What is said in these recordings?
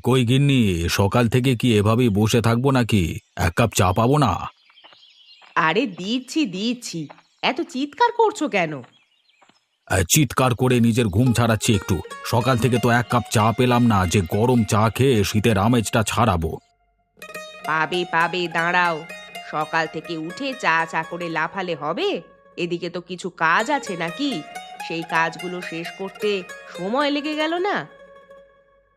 কই গিন্নি, সকাল থেকে কি এভাবেই বসে থাকবো নাকি? এক কাপ চা পাবো না? আরে দিচ্ছি দিচ্ছি। এত চিৎকার করছো কেন? চিৎকার করে নিজের ঘুম ছাড়াচ্ছি একটু। সকাল থেকে তো এক কাপ চা পেলাম না যে গরম চা খেয়ে শীতের আমেজটা ছাড়াবো। পাবে পাবে, দাঁড়াও। সকাল থেকে উঠে চা চা করে লাফালে হবে? এদিকে তো কিছু কাজ আছে নাকি? সেই কাজগুলো শেষ করতে সময় লেগে গেল না?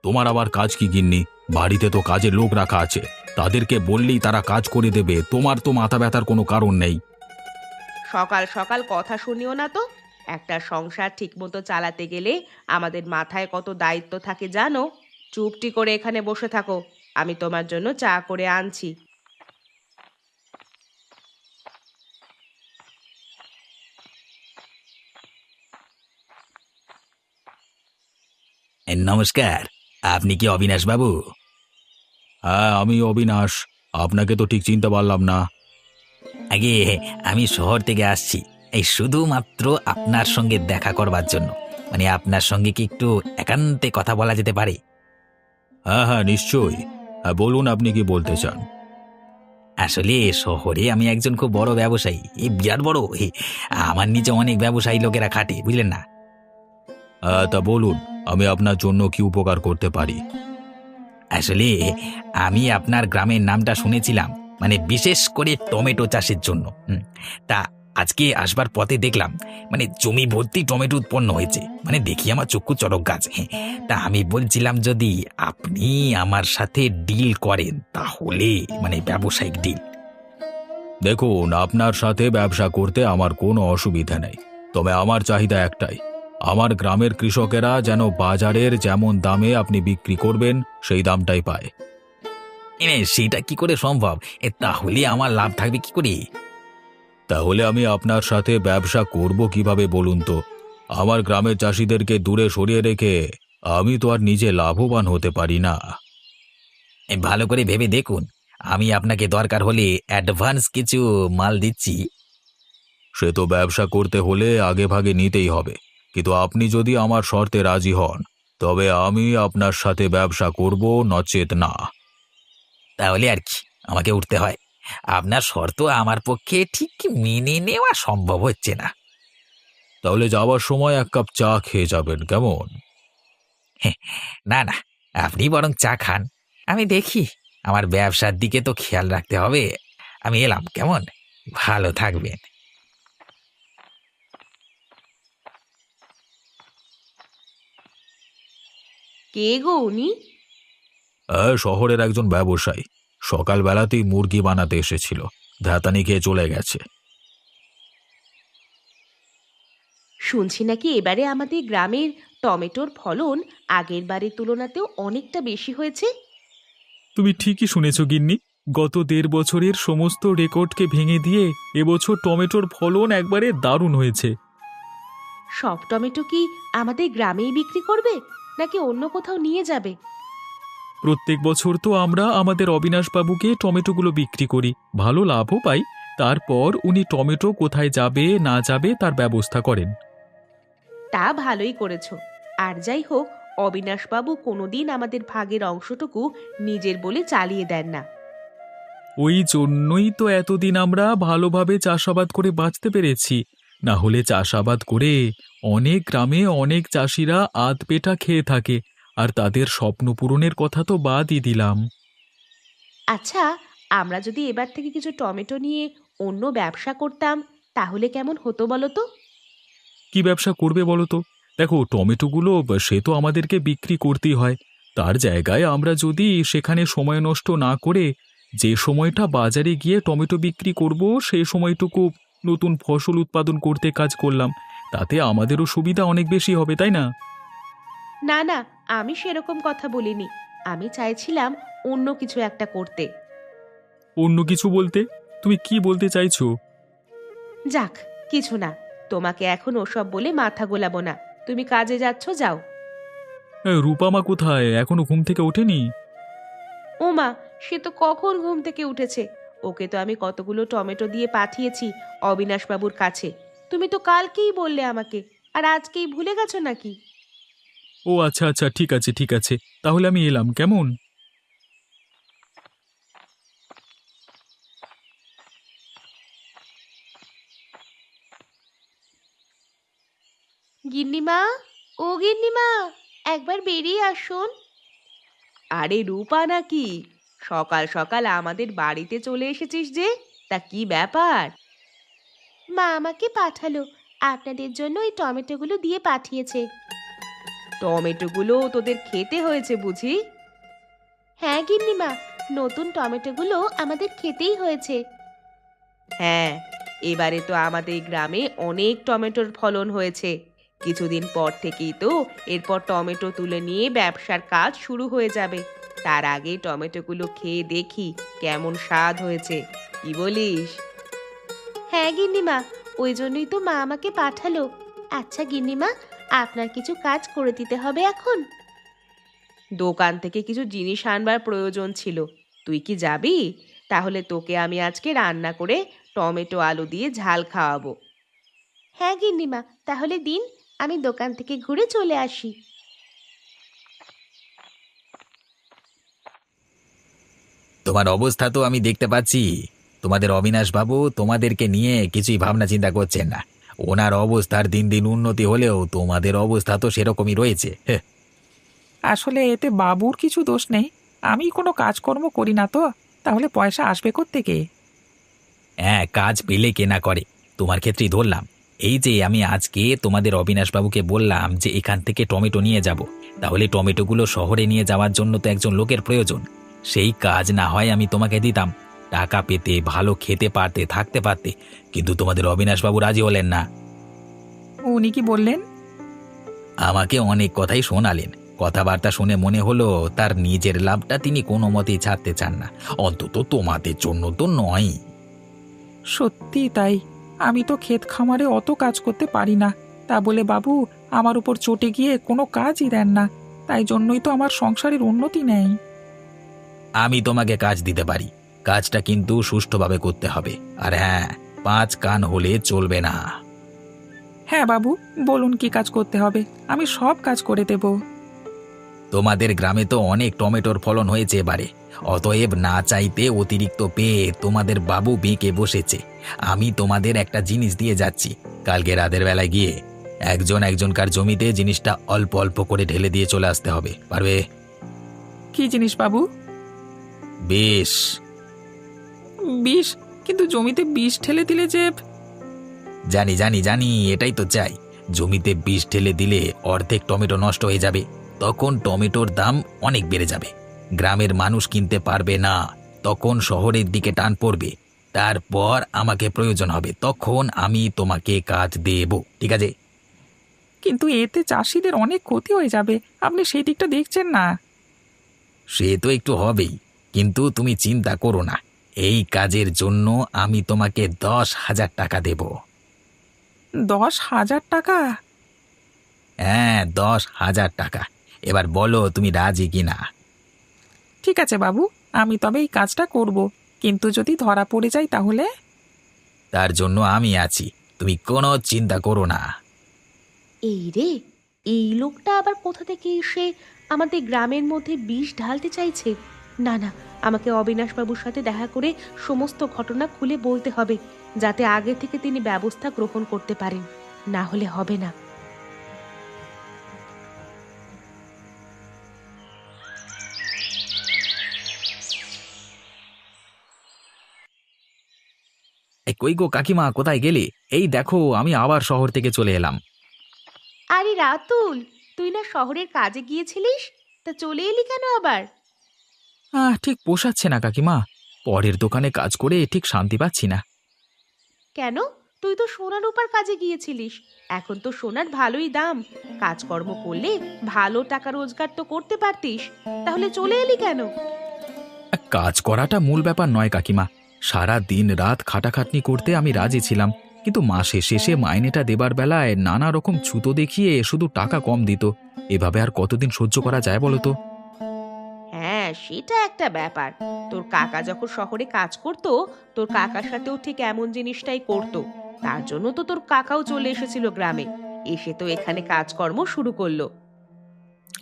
তোমার আবার কাজ কি গিন্নি? বাড়িতে তো কাজের লোক রাখা আছে, তাদেরকে বললেই তারা কাজ করে দেবে। তোমার তো মাথা ব্যথার কোনো কারণ নেই। সকাল সকাল কথা শুনিও না তো। একটা সংসার ঠিকমতো চালাতে গেলে আমাদের মাথায় কত দায়িত্ব থাকে জানো? চুপটি করে এখানে বসে থাকো। আমি তোমার জন্য চা করে আনছি। নমস্কার। আপনি কি অবিনাশ বাবু? হ্যাঁ, আমি অবিনাশ। আপনাকে তো ঠিক চিনতে পারলাম না। আগে আমি শহর থেকে আসছি, এই শুধুমাত্র আপনার সঙ্গে দেখা করবার জন্য। মানে আপনার সঙ্গে কি একটু একান্তে কথা বলা যেতে পারে? হ্যাঁ হ্যাঁ, নিশ্চয়ই। হ্যাঁ, বলুন আপনি কি বলতে চান। আসলে শহরে আমি একজন খুব বড় ব্যবসায়ী, এই বিরাট বড়। আমার নিচে অনেক ব্যবসায়ী লোকেরা খাটে, বুঝলেন না? তা বলুন, আমি আপনার জন্য কি উপকার করতে পারি? আসলে আমি আপনার গ্রামের নামটা শুনেছিলাম, মানে বিশেষ করে টমেটো চাষের জন্য। তা আজকে আসবার পথে দেখলাম, মানে জমি ভর্তি টমেটো উৎপন্ন হয়েছে, মানে দেখি আমার চক্ষু চড়ক গাছ। তা আমি বলছিলাম যদি আপনি আমার সাথে ডিল করেন তাহলে, মানে ব্যবসায়িক ডিল। দেখুন, আপনার সাথে ব্যবসা করতে আমার কোনো অসুবিধা নেই, তবে আমার চাহিদা একটাই। আমার গ্রামের কৃষকেরা যেন বাজারের যেমন দামে আপনি বিক্রি করবেন সেই দামটাই পায়। সেটা কি করে সম্ভব? তাহলে আমার লাভ থাকবে কি করে? তাহলে আমি আপনার সাথে ব্যবসা করব কিভাবে বলুন তো? আমার গ্রামের চাষিদেরকে দূরে সরিয়ে রেখে আমি তো আর নিজে লাভবান হতে পারি না। ভালো করে ভেবে দেখুন, আমি আপনাকে দরকার হলে অ্যাডভান্স কিছু মাল দিচ্ছি। সে তো ব্যবসা করতে হলে আগে ভাগে নিতেই হবে, কিন্তু আপনি যদি আমার শর্তে রাজি হন তবে আমি আপনার সাথে ব্যবসা করব, নচেত না। তাহলে আর কি, আমাকে উঠতে হয়। আপনার শর্ত আমার পক্ষে ঠিক মেনে নেওয়া সম্ভব হচ্ছে না। তাহলে যাওয়ার সময় এক কাপ চা খেয়ে যাবেন, কেমন? না না, আপনি বরং চা খান, আমি দেখি। আমার ব্যবসার দিকে তো খেয়াল রাখতে হবে। আমি এলাম, কেমন? ভালো থাকবেন। কে গো উনি? শহরের একজন ব্যবসায়ী। সকালবেলাতেই মুরগি বানাতে এসেছিল, ধ্যাতানি খেয়ে চলে গেছে। শুনছি নাকি এবারে আমাদের গ্রামের টমেটোর ফলন আগের বারের তুলনাতেও অনেকটা বেশি হয়েছে। তুমি ঠিকই শুনেছ গিন্নি। গত ১.৫ বছরের সমস্ত রেকর্ডকে ভেঙে দিয়ে এবছর টমেটোর ফলন একবারে দারুণ হয়েছে। সব টমেটো কি আমাদের গ্রামেই বিক্রি করবে, নাকি অন্য কোথাও নিয়ে যাবে? প্রত্যেক বছর তো আমরা আমাদের অবিনাশবাবুকে টমেটোগুলো বিক্রি করি, ভালো লাভও পাই। তারপর উনি টমেটো কোথায় যাবে না যাবে তার ব্যবস্থা করেন। তা ভালোই করেছো। আর যাই হোক, অবিনাশবাবু কোনোদিন আমাদের ভাগের অংশটুকু নিজের বলে চালিয়ে দেন না। ওই জন্যই তো এতদিন আমরা ভালোভাবে চাষাবাদ করে বাঁচতে পেরেছি। না হলে চাষাবাদ করে অনেক গ্রামে অনেক চাষিরা আধপেটা খেয়ে থাকে, আর তাদের স্বপ্ন পূরণের কথা তো বাদই দিলাম। আচ্ছা, আমরা যদি এবার থেকে কিছু টমেটো নিয়ে অন্য ব্যবসা করতাম, তাহলে কেমন হতো বলো তো? কি ব্যবসা করবে বলো তো? দেখো, টমেটোগুলো সে তো আমাদেরকে বিক্রি করতেই হয়। তার জায়গায় আমরা যদি সেখানে সময় নষ্ট না করে যে সময়টা বাজারে গিয়ে টমেটো বিক্রি করব সেই সময়টুকু নতুন ফসল উৎপাদন করতে কাজ করলাম, তাতে আমাদেরও সুবিধা অনেক বেশি হবে, তাই না? না না, আমি সেরকম কথা বলিনি। আমি চাইছিলাম অন্য কিছু একটা করতে। অন্য কিছু বলতে তুমি কি বলতে চাইছো? যাক, কিছু না। তোমাকে এখন ওসব বলে মাথা গোলাবো না। তুমি কাজে যাচ্ছ, যাও। রূপামা কোথায়, এখনো ঘুম থেকে ওঠেনি? ওমা, সে তো কখন ঘুম থেকে উঠেছে। ওকে তো আমি কতগুলো টমেটো দিয়ে পাঠিয়েছি অবিনাশবাবুর কাছে। তুমি তো কালকেই বললে আমাকে, আর আজকেই ভুলে গেছো নাকি? ও আচ্ছা আচ্ছা, ঠিক আছে ঠিক আছে, তাহলে আমি এলাম কেমন। গিন্নিমা, ও গিন্নিমা, একবার বেরিয়ে আসুন। আরে রূপা নাকি? সকাল সকাল আমাদের বাড়িতে চলে এসেছিস যে? তা কি ব্যাপার? মা আমাকে পাঠালো, আপনাদের জন্য এই টমেটোগুলো দিয়ে পাঠিয়েছে। টমেটোগুলো তোদের খেতে হয়েছে বুঝি? হ্যাঁ গিন্নিমা, নতুন টমেটোগুলো আমাদের খেতেই হয়েছে। হ্যাঁ, এবারে তো আমাদের গ্রামে অনেক টমেটোর ফলন হয়েছে। কিছুদিন পর থেকেই তো এরপর টমেটো তুলে নিয়ে ব্যবসার কাজ শুরু হয়ে যাবে। তার আগে টমেটোগুলো খেয়ে দেখি কেমন স্বাদ হয়েছে, কি বলিস? হ্যাঁ গিন্নিমা, ওই জন্যই তো মা আমাকে পাঠালো। আচ্ছা গিন্নিমা, আপনার কিছু কাজ করে দিতে হবে এখন। দোকান থেকে কিছু জিনিস আনবার প্রয়োজন ছিল, তুই কি যাবি? তাহলে তোকে আমি আজকে রান্না করে টমেটো আলু দিয়ে ঝাল খাওয়াবো। হ্যাঁ গিন্নিমা, তাহলে দিন, আমি দোকান থেকে ঘুরে চলে আসি। তোমার অবস্থা তো আমি দেখতে পাচ্ছি। তোমাদের অবিনাশ বাবু তোমাদেরকে নিয়ে কিছুই ভাবনা চিন্তা করছেন না। ওনার অবস্থার দিন দিন উন্নতি হলেও তোমাদের অবস্থা তো সেরকমই রয়েছে। আসলে এতে বাবুর কিছু দোষ নেই। আমি কোনো কাজকর্ম করি না তো, তাহলে পয়সা আসবে কোত্থেকে? হ্যাঁ, কাজ পেলে কেনা করে, তোমার ক্ষেত্রেই ধরলাম। এই যে আমি আজকে তোমাদের অবিনাশবাবুকে বললাম যে এখান থেকে টমেটো নিয়ে যাব, তাহলে টমেটোগুলো শহরে নিয়ে যাওয়ার জন্য তো একজন লোকের প্রয়োজন। সেই কাজ না হয় আমি তোমাকে দিতাম, টাকা পেতে, ভালো খেতে পারতে, থাকতে পারতে, কিন্তু তোমাদের অবিনাশবাবু রাজি হলেন না। উনি কি বললেন? আমাকে অনেক কথাই শোনালেন। কথাবার্তা শুনে মনে হলো তার নিজের লাভটা তিনি কোনো মতেই ছাড়তে চান না, অন্তত তোমাদের জন্য তো নয়। সত্যি তাই, আমি তো ক্ষেত খামারে অত কাজ করতে পারি না। তা বলে বাবু আমার উপর চটে গিয়ে কোনো কাজই দেন না, তাই জন্যই তো আমার সংসারের উন্নতি নেই। আমি তোমাকে কাজ দিতে পারি, কাজটা কিন্তু সুষ্ঠুভাবে করতে হবে। আর হ্যাঁ, 5 কান হলে চলবে না। হ্যাঁ বাবু, বলুন কি কাজ করতে হবে, আমি সব কাজ করে দেব। তোমাদের গ্রামে তো অনেক টমেটোর ফলন হয়েছে এবারে, অতএব না চাইতে অতিরিক্ত পেয়ে তোমাদের বাবু বেঁকে বসেছে। আমি তোমাদের একটা জিনিস দিয়ে যাচ্ছি, কালকে রাতের বেলায় গিয়ে একজনকার জমিতে জিনিসটা অল্প অল্প করে ঢেলে দিয়ে চলে আসতে হবে, পারবে? কি জিনিস বাবু? বেশ। বিষ? কিন্তু জমিতে বিষ ঠেলে দিলে যে। জানি জানি জানি, এটাই তো চাই। জমিতে বিষ ঢেলে দিলে অর্ধেক টমেটো নষ্ট হয়ে যাবে, তখন টমেটোর দাম অনেক বেড়ে যাবে, গ্রামের মানুষ কিনতে পারবে না, তখন শহরের দিকে টান পড়বে। তারপর আমাকে প্রয়োজন হবে, তখন আমি তোমাকে কাজ দেব, ঠিক আছে? কিন্তু এতে চাষিদের অনেক ক্ষতি হয়ে যাবে, আপনি সেই দিকটা দেখছেন না। সে তো একটু হবেই, কিন্তু তুমি চিন্তা করো না, এই কাজের জন্য আমি তোমাকে 10,000 টাকা দেব। 10,000 টাকা? হ্যাঁ, 10,000 টাকা। এবার বলো তুমি রাজি কিনা। ঠিক আছে বাবু, আমি তবে এই কাজটা করব, কিন্তু যদি ধরা পড়ে যায় তাহলে? তার জন্য আমি আছি, তুমি কোনো চিন্তা করো না। এই রে, এই লোকটা আবার কোথা থেকে এসে আমাদের গ্রামের মধ্যে বিষ ঢালতে চাইছে? না না, আমাকে অবিনাশবাবুর সাথে দেখা করে সমস্ত ঘটনা খুলে বলতে হবে, যাতে আগে থেকে তিনি ব্যবস্থা গ্রহণ করতে পারেন, না হলে হবে না। কই গো কাকিমা, কোথায় গেলে? এই দেখো আমি আবার শহর থেকে চলে এলাম। আরে রাতুল, তুই না শহরের কাজে গিয়েছিলিস, তা চলে এলি কেন আবার? ঠিক পোষাচ্ছে না কাকিমা, পরের দোকানে কাজ করে ঠিক শান্তি পাচ্ছি না। কেন? তুই তো সোনার উপর কাজে গিয়েছিলিস, এখন তো সোনার ভালোই দাম, কাজকর্ম করলে ভালো টাকা রোজগার তো করতে পারতিস, তাহলে চলে এলি কেন? কাজ করাটা মূল ব্যাপার নয় কাকিমা, সারা দিন রাত খাটাখাটনি করতে আমি রাজি ছিলাম, কিন্তু মাসে শেষে মাইনেটা দেবার বেলায় নানা রকম ছুতো দেখিয়ে শুধু টাকা কম দিত। এভাবে আর কতদিন সহ্য করা যায় বলো তো? হ্যাঁ, সেটা একটা ব্যাপার। তোর কাকা যখন শহরে কাজ করতো, তোর কাকার সাথেও ঠিক এমন জিনিসটাই করতো। তার জন্য তো তোর কাকাও চলে এসেছিল গ্রামে, এসে তো এখানে কাজকর্ম শুরু করলো।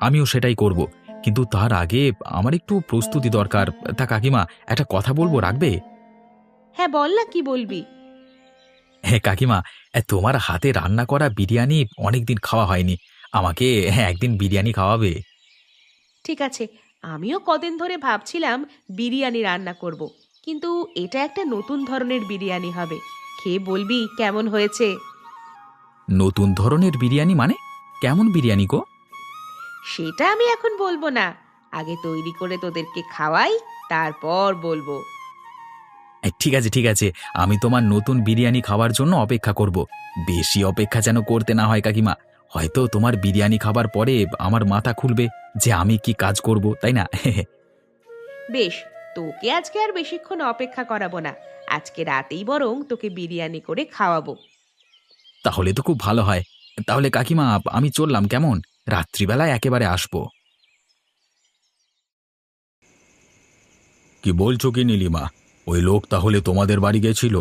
আমিও সেটাই করব, কিন্তু তার আগে আমার একটু প্রস্তুতি দরকার। তা কাকিমা, একটা কথা বলবো, রাখবে? হ্যাঁ বল না, কি বলবি? হ্যাঁ কাকিমা, তোমার হাতে রান্না করা বিরিয়ানি অনেকদিন খাওয়া হয়নি। আমাকে একদিন বিরিয়ানি খাওয়াবে? ঠিক আছে, আমিও কদিন ধরে ভাবছিলাম বিরিয়ানি রান্না করব। কিন্তু এটা একটা নতুন ধরনের বিরিয়ানি হবে। খেয়ে বলবি কেমন হয়েছে। নতুন ধরনের বিরিয়ানি মানে? কেমন বিরিয়ানি গো? সেটা আমি এখন বলবো না, আগে তৈরি করে তোদেরকে খাওয়াই, তারপর বলবো। ঠিক আছে ঠিক আছে, আমি তোমার নতুন বিরিয়ানি খাওয়ার জন্য অপেক্ষা করব। বেশি অপেক্ষা যেন করতে না হয় কাকিমা। হয়তো তোমার বিরিয়ানি খাবার পরে আমার মাথা খুলবে যে আমি কি কাজ করব, তাই না? বেশ, তোকে আজকে আর বেশিক্ষণ অপেক্ষা করাবো না। আজকে রাতেই বরং তোকে বিরিয়ানি করে খাওয়াবো। তাহলে তো খুব ভালো হয়। তাহলে কাকিমা, আমি চললাম, কেমন? রাত্রিবেলায় একেবারে আসবো। কি বলছো কি নীলিমা? ওই লোক তাহলে তোমাদের বাড়ি গেছিল?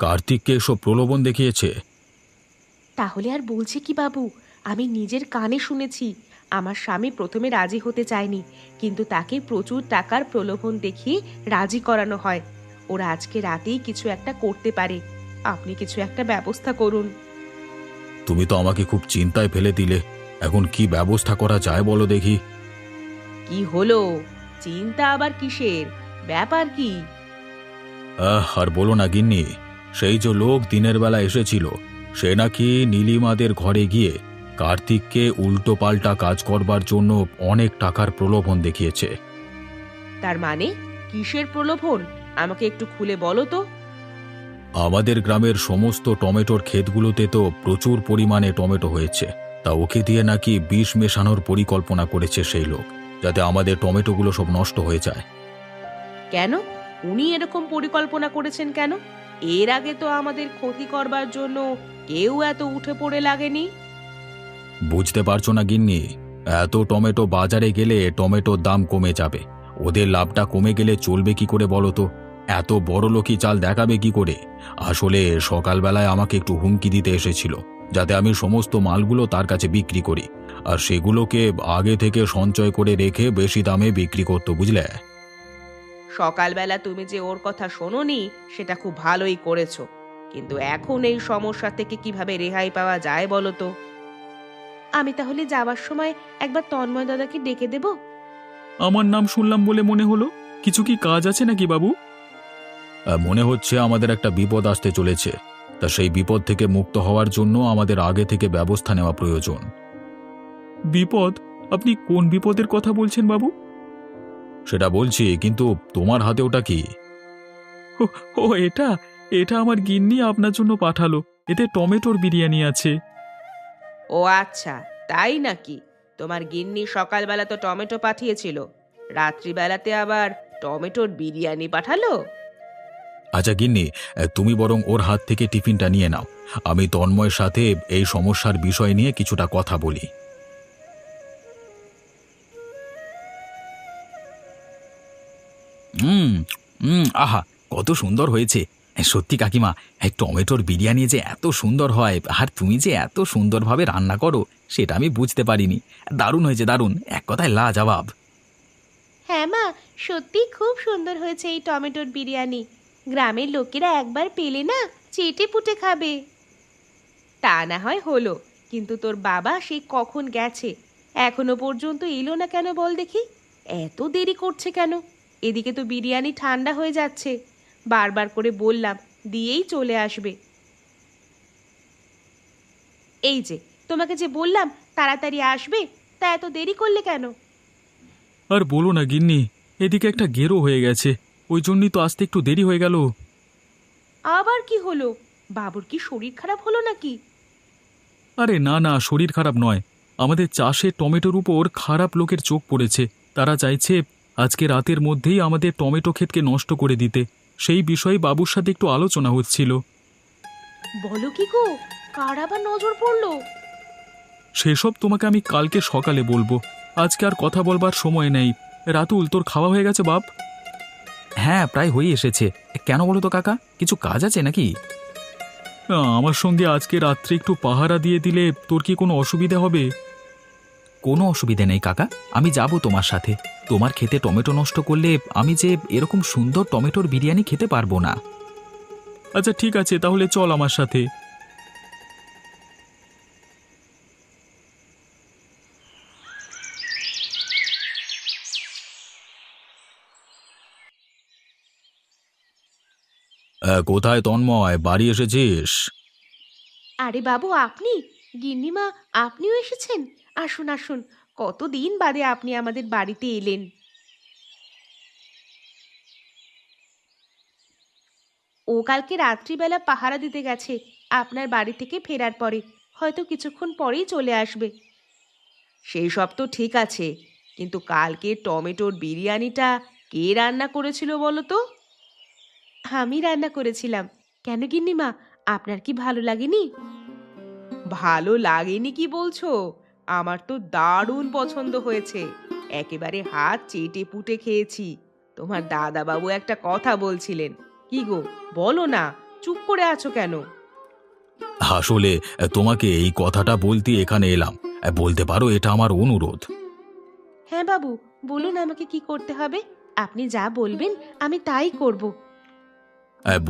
কার্তিককে এসব প্রলোভন দেখিয়েছে? তাহলে আর বলছে কি বাবু, আমি নিজের কানে শুনেছি। আমার স্বামী প্রথমে রাজি হতে চায়নি, কিন্তু তাকে প্রচুর টাকার প্রলোভন দেখিয়ে রাজি করানো হয়। ওরা আজকে রাতেই কিছু একটা করতে পারে। আপনি কিছু একটা ব্যবস্থা করুন। তুমি তো আমাকে খুব চিন্তায় ফেলে দিলে। এখন কি ব্যবস্থা করা যায় বলো দেখি। কি হলো? চিন্তা আবার কিসের? ব্যাপার কি? আর বলো না গিন্নি, সেই যে লোক দিনের বেলা এসেছিল, সে নাকি নীলিমাদের ঘরে গিয়ে কার্তিককে উল্টো পাল্টা কাজ করবার জন্য অনেক টাকার প্রলোভন দেখিয়েছে। তার মানে কিসের প্রলোভন? আমাকে একটু খুলে বলো তো। আমাদের গ্রামের সমস্ত টমেটোর ক্ষেতগুলোতে তো প্রচুর পরিমাণে টমেটো হয়েছে, তা ওকে দিয়ে নাকি বিষ মেশানোর পরিকল্পনা করেছে সেই লোক, যাতে আমাদের টমেটোগুলো সব নষ্ট হয়ে যায়। কেন? উনি এরকম পরিকল্পনা করেছেন কেন? এর আগে তো আমাদের ক্ষতি করবার জন্য কেউ এত উঠে পড়ে লাগেনি। বুঝতে পারছো না গিন্নি? এত টমেটো বাজারে গেলে টমেটোর দাম কমে যাবে, ওদের লাভটা কমে গেলে চলবে কি করে বলো তো? এত বড় লোকই চাল দেখাবে কি করে? আসলে সকালবেলায় আমাকে একটু হুমকি দিতে এসেছিল, যাতে আমি সমস্ত মালগুলো তার কাছে বিক্রি করি, আর সেগুলোকে আগে থেকে সঞ্চয় করে রেখে বেশি দামে বিক্রি করতো, বুঝলে? সকালবেলা তুমি যে ওর কথা শোনোনি সেটা খুব ভালোই করেছো, কিন্তু এখন এই সমস্যা থেকে কিভাবে রেহাই পাওয়া যায় বলো তো? আমি তাহলে যাওয়ার সময় একবার তন্ময় দাদাকে ডেকে দেব। আমার নাম শুনলাম বলে মনে হলো। কিছু কি কাজ আছে নাকি বাবু? মনে হচ্ছে আমাদের একটা বিপদ আসতে চলেছে, তা সেই বিপদ থেকে মুক্ত হওয়ার জন্য আমাদের আগে থেকে ব্যবস্থা নেওয়া প্রয়োজন। বিপদ? আপনি কোন বিপদের কথা বলছেন বাবু? সেটা বলছি, কিন্তু তোমার হাতে ওটা কি? ও ও, এটা এটা আমার গিন্নি আপনার জন্য পাঠালো। এতে টমেটোর বিরিয়ানি আছে। ও আচ্ছা, তাই নাকি? তোমার গিন্নি সকালবেলা তো টমেটো পাঠিয়েছিল, রাত্রিবেলাতে আবার টমেটোর বিরিয়ানি পাঠালো? আচ্ছা গিন্নি, তুমি বরং ওর হাত থেকে টিফিনটা নিয়ে নাও। আমি তন্ময়ের সাথে এই সমস্যার বিষয় নিয়ে কিছুটা কথা বলি। হুম হুম, আহা, কত সুন্দর হয়েছে! সত্যি কাকিমা, এই টমেটোর বিরিয়ানি যে এত সুন্দর হয়, আর তুমি যে এত সুন্দরভাবে রান্না করো, সেটা আমি বুঝতে পারিনি। দারুণ হয়েছে, দারুণ, এক কথায় লাজবাব। হ্যাঁ মা, সত্যি খুব সুন্দর হয়েছে এই টমেটোর বিরিয়ানি। গ্রামের লোকেরা একবার পেলে না চেটে পুটে খাবে। তা না হয় হলো, কিন্তু তোর বাবা সেই কখন গেছে, এখনো পর্যন্ত এলো না কেন বল দেখি? এত দেরি করছে কেন? এদিকে তো বিরিয়ানি ঠান্ডা হয়ে যাচ্ছে। বারবার করে বললাম দিয়েই চলে আসবে। এই যে, তোমাকে যে বললাম তাড়াতাড়ি আসবে, তা এত দেরি করলে কেন? আর বলো না গিন্নি, এদিকে একটা গেরো হয়ে গেছে, ওই জন্যই তো আসতে একটু দেরি হয়ে গেল। আবার কি হলো? বাবুর কি শরীর খারাপ হলো নাকি? আরে না না, শরীর খারাপ নয়। আমাদের চাষে টমেটোর উপর খারাপ লোকের চোখ পড়েছে। তারা চাইছে আজকে রাতের মধ্যেই আমাদের টমেটো ক্ষেতকে নষ্ট করে দিতে। সেই বিষয়ে বাবুর সাথে একটু আলোচনা হচ্ছিল। বলো কি গো, কার আবার নজর পড়লো? সেসব তোমাকে আমি কালকে সকালে বলবো, আজকে আর কথা বলবার সময় নেই। রাতুল, তোর খাওয়া হয়ে গেছে বাপ? হ্যাঁ, প্রায় হয়ে এসেছে। কেন বলো তো কাকা, কিছু কাজ আছে নাকি? আমার সঙ্গে আজকে রাত্রে একটু পাহারা দিয়ে দিলে তোর কি কোনো অসুবিধা হবে? কোনো অসুবিধে নেই কাকা, আমি যাব তোমার সাথে। তোমার খেতে টমেটো নষ্ট করলে আমি যে এরকম সুন্দর টমেটোর বিরিয়ানি খেতে পারবো না। আচ্ছা ঠিক আছে, তাহলে চল আমার সাথে। কোথায় তন্ময়, বাড়ি এসেছিস? আরে বাবু, আপনি? গিন্নিমা, আপনিও এসেছেন? আসুন আসুন, কতদিন বাদে আপনি আমাদের বাড়িতে এলেন। ও কালকে রাত্রিবেলা পাহারা দিতে গেছে, আপনার বাড়ি থেকে ফেরার পরে হয়তো কিছুক্ষণ পরেই চলে আসবে। সেই সব তো ঠিক আছে, কিন্তু কালকে টমেটোর বিরিয়ানিটা কে রান্না করেছিল বলো তো? আমি রান্না করেছিলাম। কেন গিন্নিমা, আপনার কি ভালো লাগেনি? ভালো লাগেনি কি বলছো? আমার তো দারুণ পছন্দ হয়েছে, একেবারে হাত চেটে পুটে খেয়েছি। তোমার দাদাবাবু একটা কথা বলছিলেন, কি গো, বলো না, চুপ করে আছো কেন? আসলে তোমাকে এই কথাটা বলতে এখানে এলাম। বলতে পারো এটা আমার অনুরোধ। হ্যাঁ বাবু, বলুন আমাকে কি করতে হবে। আপনি যা বলবেন আমি তাই করব।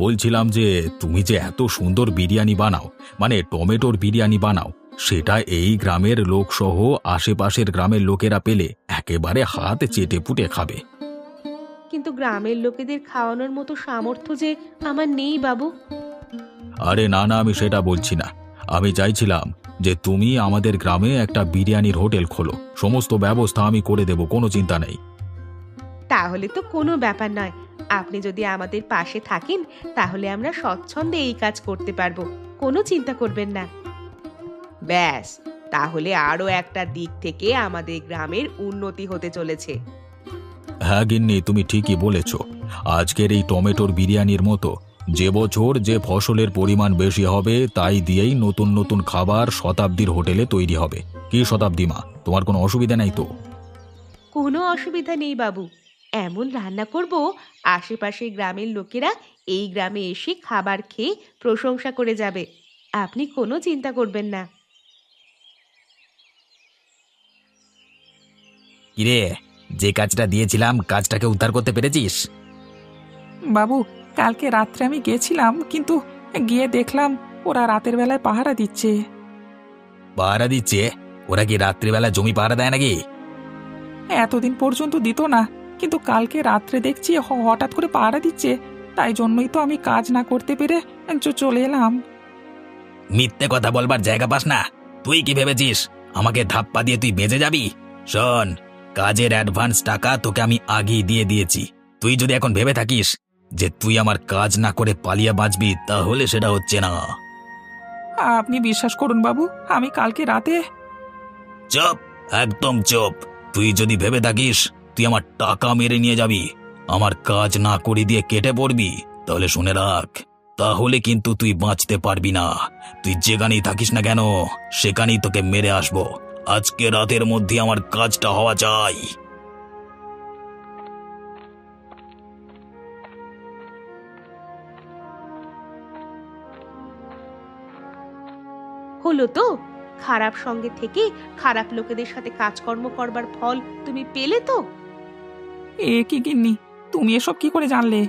বলছিলাম যে তুমি যে এত সুন্দর বিরিয়ানি বানাও, মানে টমেটোর বিরিয়ানি বানাও, সেটা এই গ্রামের লোকসহ আশেপাশের গ্রামের লোকেরা পেলে একেবারে হাত চেটে পুটে খাবে। কিন্তু গ্রামের লোকেদের খাওয়ানোর মতো সামর্থ্য যে আমার নেই বাবু। আরে না না, আমি সেটা বলছি না। আমি চাইছিলাম যে তুমি আমাদের গ্রামে একটা বিরিয়ানির হোটেল খোলো, সমস্ত ব্যবস্থা আমি করে দেব, কোনো চিন্তা নেই। তাহলে তো কোনো ব্যাপার নয়, আপনি যদি আমাদের পাশে থাকেন তাহলে আমরা স্বচ্ছন্দে এই কাজ করতে পারবো, কোনো চিন্তা করবেন না। ব্যাস, তাহলে আরো একটা দিক থেকে আমাদের গ্রামের উন্নতি হতে চলেছে। হ্যাঁ গিন্নি, তুমি ঠিকই বলেছ। আজকের এই টমেটোর বিরিয়ানির মতো যে বছর যে ফসলের পরিমাণ বেশি হবে তাই দিয়েই নতুন নতুন খাবার শতাব্দীর হোটেলে তৈরি হবে। কি শতাব্দী মা, তোমার কোনো অসুবিধা নাই তো? কোনো অসুবিধা নেই বাবু, এমন রান্না করব আশেপাশের গ্রামের লোকেরা এই গ্রামে এসে খাবার খেয়ে প্রশংসা করে যাবে। আপনি কোনো চিন্তা করবেন না। কিরে, যে কাজটা দিয়েছিলাম কাজটাকে উদ্ধার করতে পেরেছিস? বাবু, কালকে রাত্রে আমি গেছিলাম, কিন্তু গিয়ে দেখলাম ওরা রাতের বেলায় পাহারা দিচ্ছে। পাহারা দিচ্ছে? ওরা কি রাত্রিবেলা জমি পাহারা দেয় নাকি? এতদিন পর্যন্ত দিত না, কিন্তু কালকে রাত্রে দেখছি হঠাৎ করে পাহারা দিচ্ছে। তাই জন্যই তো আমি কাজ না করতে পেরে চলে এলাম। মিথ্যে কথা বলবার জায়গা পাস না। তুই কি ভেবেছিস আমাকে ধাপ্পা দিয়ে তুই বেঁচে যাবি? শোন, কাজের অ্যাডভান্স টাকা তোকে আমি আগেই দিয়ে দিয়েছি। তুই যদি এখন ভেবে থাকিস যে তুই আমার কাজ না করে পালিয়ে বাঁচবি, তাহলে সেটা হচ্ছে না। আপনি বিশ্বাস করুন বাবু, আমি কালকে রাতে চুপ, একদম চুপ। তুই যদি ভেবে থাকিস তুই আমার টাকা মেরে নিয়ে যাবি, আমার কাজ না করে দিয়ে কেটে পড়বি, তাহলে শুনে রাখ, তাহলে কিন্তু তুই বাঁচতে পারবি না। তুই যেখানেই থাকিস না কেন সেখানেই তোকে মেরে আসবো। আজকে রাতের মধ্যে আমার কাজটা হওয়া চাই। হলো তো, খারাপ সঙ্গে থেকে খারাপ লোকেদের সাথে কাজকর্ম করবার ফল তুমি পেলে তো। কি গিন্নি, তুমি এসব কি করে জানলে?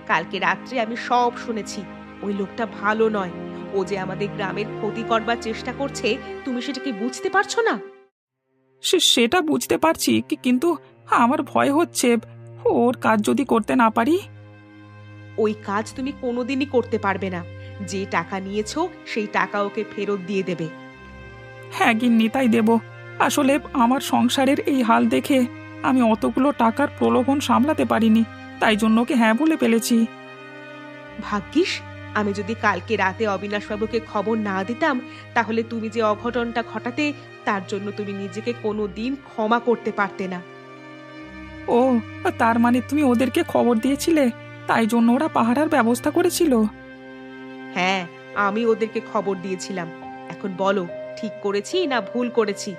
কালকে রাত্রে আমি সব শুনেছি। ওই লোকটা ভালো নয়, ও যে আমাদের গ্রামের ক্ষতি করবার চেষ্টা করছে, তুমি সেটা কি বুঝতে পারছো না? সেটা বুঝতে পারছি, কিন্তু আমার ভয় হচ্ছে ওর কাজ যদি করতে না পারি। ওই কাজ তুমি কোনোদিনই করতে পারবে না। যে টাকা নিয়েছো সেই টাকা ওকে ফেরত দিয়ে দেবে। হ্যাঁ গিন্নি, তাই দেব। আসলে আমার সংসারের এই হাল দেখে আমি অতগুলো টাকার প্রলোভন সামলাতে পারিনি, তাই জন্য ওকে হ্যাঁ বলে ফেলেছি। ভাগ্যিস আমি যদি কালকে রাতে অবিনাশবাবুকে খবর না দিতাম, তাহলে তুমি যে অঘটনটা ঘটাতে, তার জন্য তুমি নিজেকে কোনো দিন ক্ষমা করতে পারতে না। ও, তার মানে তুমি ওদেরকে খবর দিয়েছিলে, তাই জন্য ওরা পাহারার ব্যবস্থা করেছিল? হ্যাঁ, আমি ওদেরকে খবর দিয়েছিলাম। এখন বলো, ঠিক করেছি না ভুল করেছি?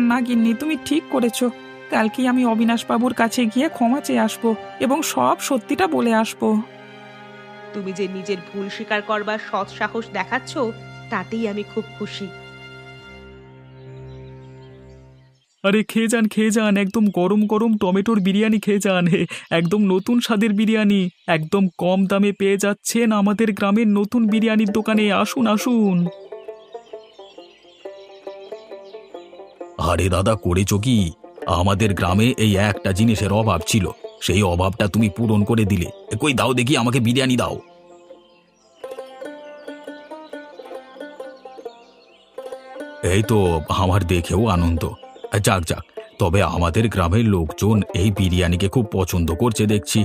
না গিন্নি, তুমি ঠিক করেছো। কালকেই আমি অবিনাশবাবুর কাছে গিয়ে ক্ষমা চেয়ে আসবো এবং সব সত্যিটা বলে আসবো। তুমি যে নিজের ভুল স্বীকার করবার সৎ সাহস দেখাচ্ছ, তাতেই আমি খুব খুশি। আরে খেয়ে যান একদম গরম গরম টমেটোর বিরিয়ানি খেয়ে যান একদম নতুন স্বাদের বিরিয়ানি একদম কম দামে পেয়ে যাচ্ছেন আমাদের গ্রামের নতুন বিরিয়ানির দোকানে আসুন আসুন। আরে দাদা, করেছো কি? আমাদের গ্রামে এই একটা জিনিসের অভাব ছিল, সেই অভাবটা তুমি পূরণ করে দিলে। কই দাও দেখি, আমাকে বিরিয়ানি দাও। এই তো, আমার দেখেও আনন্দ। যাক যাক, তবে আমাদের গ্রামের লোকজন এই বিরিয়ানিকে খুব পছন্দ করছে দেখছি।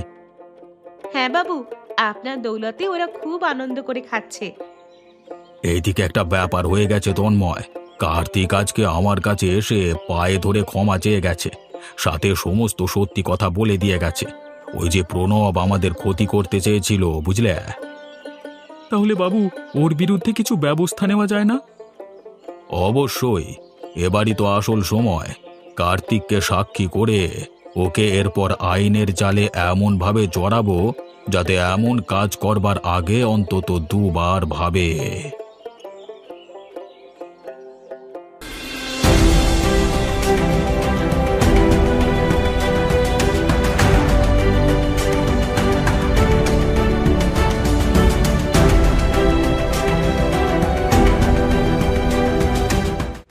হ্যাঁ বাবু, আপনার দৌলতে ওরা খুব আনন্দ করে খাচ্ছে। এইদিকে একটা ব্যাপার হয়ে গেছে তন্ময়। কার্তিক আজকে আমার কাছে এসে পায়ে ধরে ক্ষমা চেয়ে গেছে, সাথে সমস্ত সত্যি কথা বলে দিয়ে গেছে। ওই যে প্রণব আমাদের ক্ষতি করতে চেয়েছিল, বুঝলে? তাহলে বাবু, ওর বিরুদ্ধে কিছু ব্যবস্থা নেওয়া যায় না? অবশ্যই, এবারই তো আসল সময়। কার্তিককে সাক্ষী করে ওকে এরপর আইনের জালে এমনভাবে জড়াবো যাতে এমন কাজ করবার আগে অন্তত দুবার ভাবে।